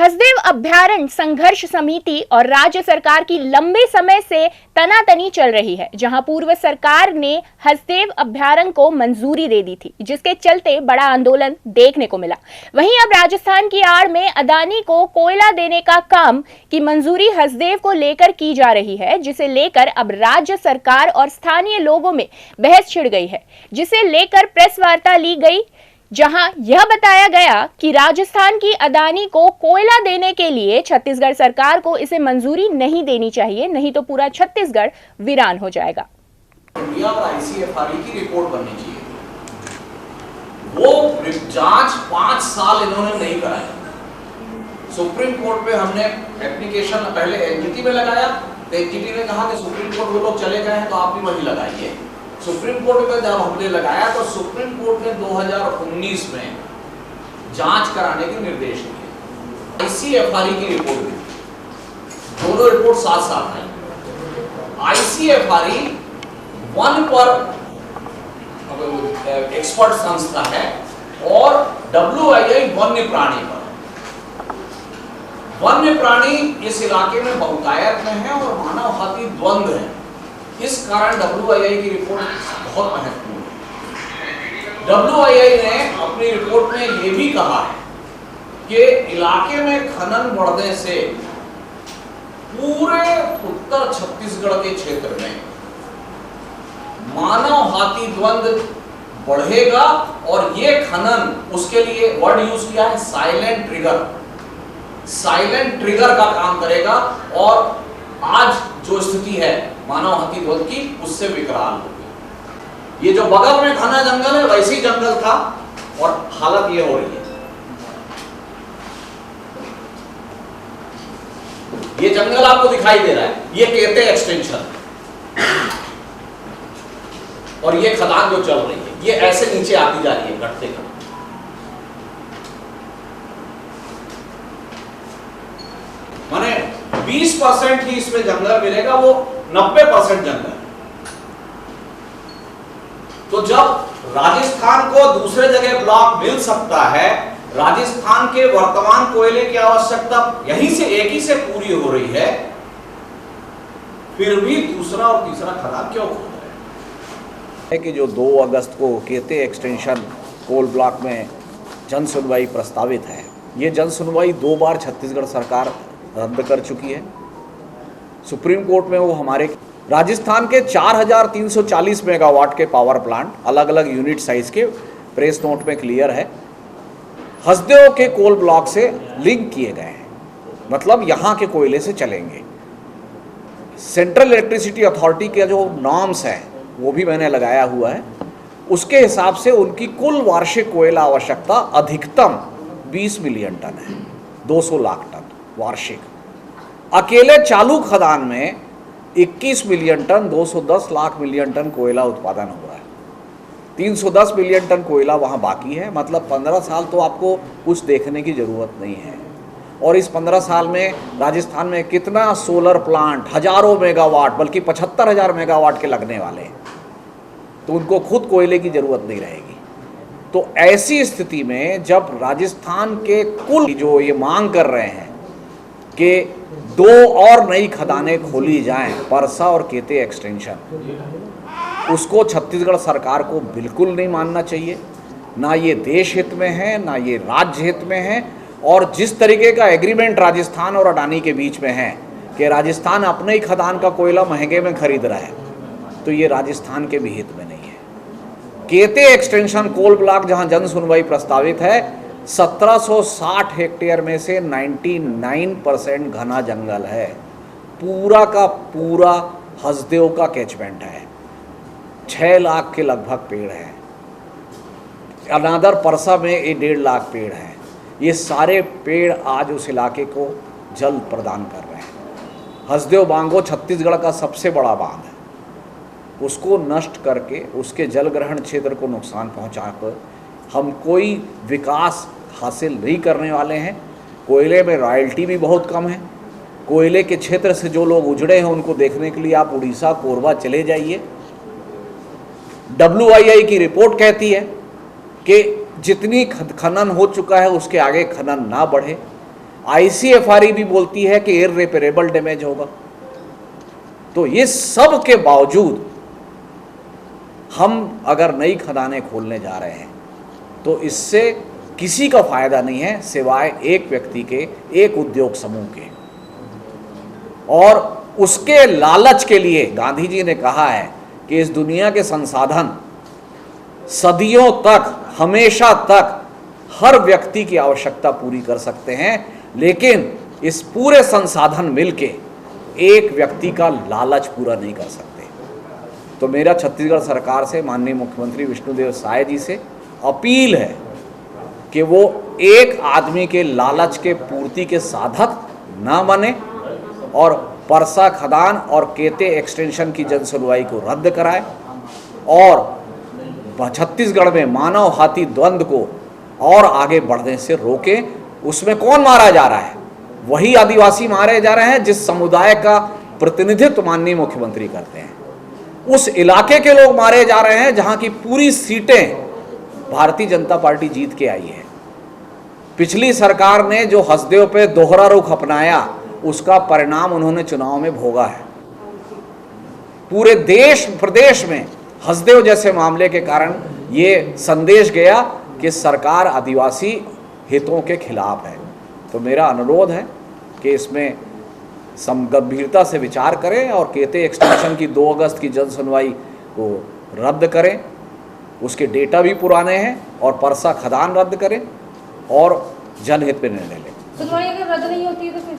हसदेव अभयारण्य संघर्ष समिति और राज्य सरकार की लंबे समय से तनातनी चल रही है, जहां पूर्व सरकार ने हसदेव अभयारण्य को मंजूरी दे दी थी, जिसके चलते बड़ा आंदोलन देखने को मिला। वहीं अब राजस्थान की आड़ में अदानी को कोयला देने का काम की मंजूरी हसदेव को लेकर की जा रही है, जिसे लेकर अब राज्य सरकार और स्थानीय लोगों में बहस छिड़ गई है, जिसे लेकर प्रेस वार्ता ली गई, जहां यह बताया गया कि राजस्थान की अदानी को कोयला देने के लिए छत्तीसगढ़ सरकार को इसे मंजूरी नहीं देनी चाहिए, नहीं तो पूरा छत्तीसगढ़ वीरान हो जाएगा। इंडिया और आईसीएफआरई की रिपोर्ट बननी चाहिए। वो जांच 5 साल इन्होंने नहीं कराई। सुप्रीम कोर्ट पे हमने एप्लीकेशन पहले एनजीटी में लगाया, तो एनजीटी ने कहा कि सुप्रीम कोर्ट वो लोग चले गए हैं तो आप भी वही लगाइए। सुप्रीम कोर्ट में जब हमने लगाया तो सुप्रीम कोर्ट ने 2019 में जांच कराने के निर्देश दिए। आईसीएफआरई की रिपोर्ट दी, दोनों रिपोर्ट साथ साथ आई। आईसीएफआरई वन पर एक्सपर्ट संस्था है और WII वन्य प्राणी पर। वन्य प्राणी इस इलाके में बहुतायत में है और मानव हाथी द्वंद्व है। इस कारण WII की रिपोर्ट बहुत महत्वपूर्ण है। WII ने अपनी रिपोर्ट में यह भी कहा है कि इलाके में खनन बढ़ने से पूरे उत्तर छत्तीसगढ़ के क्षेत्र में मानव हाथी द्वंद्व बढ़ेगा और ये खनन, उसके लिए वर्ड यूज किया है साइलेंट ट्रिगर, साइलेंट ट्रिगर का काम करेगा और आज जो स्थिति है मानव हाथी द्वंद्व की, उससे विकराल होगी। ये जो बगल में घना जंगल है वैसे ही जंगल था और हालत ये हो रही है। ये जंगल आपको दिखाई दे रहा है, ये केते एक्सटेंशन और ये खदान जो चल रही है, ये ऐसे नीचे आती जा रही है घटते घटते। माने 20% ही इसमें जंगल मिलेगा, वो 90% जंगल। तो जब राजस्थान को दूसरे जगह ब्लॉक मिल सकता है, राजस्थान के वर्तमान कोयले की आवश्यकता यहीं से एक ही से पूरी हो रही है, फिर भी दूसरा और तीसरा खदान क्यों खोद रहे हैं? कि जो 2 अगस्त को केते एक्सटेंशन कोल ब्लॉक में जन सुनवाई प्रस्तावित है, ये जन सुनवाई 2 बार छत्तीसगढ़ सरकार रद्द कर चुकी है। सुप्रीम कोर्ट में वो हमारे राजस्थान के 4340 मेगावाट के पावर प्लांट अलग अलग यूनिट साइज के प्रेस नोट में क्लियर है, हसदेव के कोल ब्लॉक से लिंक किए गए हैं, मतलब यहाँ के कोयले से चलेंगे। सेंट्रल इलेक्ट्रिसिटी अथॉरिटी के जो नॉर्म्स हैं वो भी मैंने लगाया हुआ है, उसके हिसाब से उनकी कुल वार्षिक कोयला आवश्यकता अधिकतम 20 मिलियन टन है, 200 लाख टन वार्षिक। अकेले चालू खदान में 21 million ton 210 lakh million ton कोयला उत्पादन हो रहा है। 310 मिलियन टन कोयला वहाँ बाकी है, मतलब 15 साल तो आपको कुछ देखने की ज़रूरत नहीं है। और इस 15 साल में राजस्थान में कितना सोलर प्लांट, हजारों मेगावाट, बल्कि 75,000 मेगावाट के लगने वाले हैं, तो उनको खुद कोयले की ज़रूरत नहीं रहेगी। तो ऐसी स्थिति में जब राजस्थान के कुल जो ये मांग कर रहे हैं कि 2 और नई खदानें खोली जाएं, परसा और केते एक्सटेंशन, उसको छत्तीसगढ़ सरकार को बिल्कुल नहीं मानना चाहिए। ना ये देश हित में है, ना ये राज्य हित में है। और जिस तरीके का एग्रीमेंट राजस्थान और अडानी के बीच में है कि राजस्थान अपने ही खदान का कोयला महंगे में खरीद रहा है, तो ये राजस्थान के भी हित में नहीं है। केते एक्सटेंशन कोल ब्लॉक जहां जन सुनवाई प्रस्तावित है, 1760 हेक्टेयर में से 99% घना जंगल है, पूरा का पूरा हसदेव का कैचमेंट है, 6 लाख के लगभग पेड़ हैं। अनादर परसा में 1.5 लाख पेड़ हैं। ये सारे पेड़ आज उस इलाके को जल प्रदान कर रहे हैं। हसदेव बांगो छत्तीसगढ़ का सबसे बड़ा बांध है, उसको नष्ट करके उसके जल ग्रहण क्षेत्र को नुकसान पहुंचाकर हम कोई विकास हासिल नहीं करने वाले हैं। कोयले में रॉयल्टी भी बहुत कम है। कोयले के क्षेत्र से जो लोग उजड़े हैं उनको देखने के लिए आप उड़ीसा, कोरबा चले जाइए। WII की रिपोर्ट कहती है कि जितनी खनन हो चुका है उसके आगे खनन ना बढ़े। ICFRE भी बोलती है कि इर्रेपरेबल डैमेज होगा। तो ये सब के बावजूद हम अगर नई खदानें खोलने जा रहे हैं तो इससे किसी का फायदा नहीं है सिवाय एक व्यक्ति के, एक उद्योग समूह के। और उसके लालच के लिए गांधी जी ने कहा है कि इस दुनिया के संसाधन सदियों तक, हमेशा तक हर व्यक्ति की आवश्यकता पूरी कर सकते हैं, लेकिन इस पूरे संसाधन मिलके एक व्यक्ति का लालच पूरा नहीं कर सकते। तो मेरा छत्तीसगढ़ सरकार से, माननीय मुख्यमंत्री विष्णुदेव साय जी से अपील है कि वो एक आदमी के लालच के पूर्ति के साधक ना बने और परसा खदान और केते एक्सटेंशन की जन सुनवाई को रद्द कराए और छत्तीसगढ़ में मानव हाथी द्वंद्व को और आगे बढ़ने से रोके। उसमें कौन मारा जा रहा है? वही आदिवासी मारे जा रहे हैं जिस समुदाय का प्रतिनिधित्व माननीय मुख्यमंत्री करते हैं। उस इलाके के लोग मारे जा रहे हैं जहां की पूरी सीटें भारतीय जनता पार्टी जीत के आई है। पिछली सरकार ने जो हसदेव पे दोहरा रुख अपनाया उसका परिणाम उन्होंने चुनाव में भोगा है। पूरे देश प्रदेश में हसदेव जैसे मामले के कारण ये संदेश गया कि सरकार आदिवासी हितों के खिलाफ है। तो मेरा अनुरोध है कि इसमें गंभीरता से विचार करें और केते एक्सटेंशन की 2 अगस्त की जन सुनवाई को रद्द करें। उसके डेटा भी पुराने हैं और परसा खदान रद्द करें और जनहित पे निर्णय लें। सुनवाई अगर रद्द नहीं होती है तो फिर